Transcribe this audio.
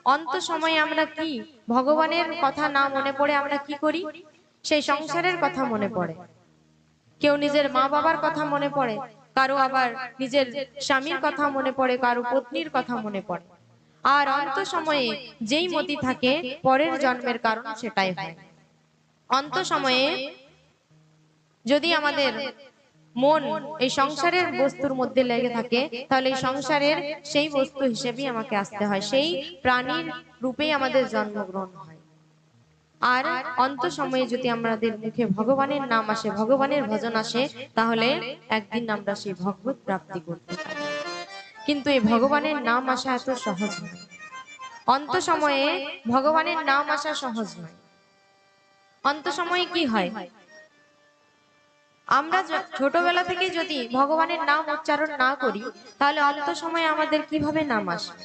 অন্ত সময়ে আমরা কি ভগবানের কথা না মনে পড়ে আমরা কি করি? সেই সংসারের কথা মনে পড়ে, কেউ নিজের মা বাবার কথা মনে পড়ে, কারো আবার নিজের স্বামীর কথা মনে পড়ে, কারো পত্নীর কথা মনে পড়ে। আর অন্ত সময়ে যেই মতি থাকে পরের জন্মের কারণ সেটাই হয়। অন্ত সময়ে যদি আমাদের মন এই সংসারের বস্তুর মধ্যে লেগে থাকে, তাহলে এই সংসারের সেই বস্তু হিসেবেই আমাকে আসতে হয়, সেই প্রাণীর রূপেই আমাদের জন্মগ্রহণ হয়। আর অন্ত সময়ে যদি আমাদের মুখে ভগবানের নাম আসে, ভগবানের ভজন আসে, তাহলে একদিন আমরা সেই ভগবত প্রাপ্তি করতে পারি। কিন্তু এই ভগবানের নাম আসা এত সহজ নয়। অন্ত সময়ে ভগবানের নাম আসা সহজ নয়। অন্ত সময়ে কি হয়, আমরা ছোটবেলা থেকে যদি ভগবানের নাম উচ্চারণ না করি, তাহলে অন্ত সময়ে আমাদের কিভাবে নাম আসবে?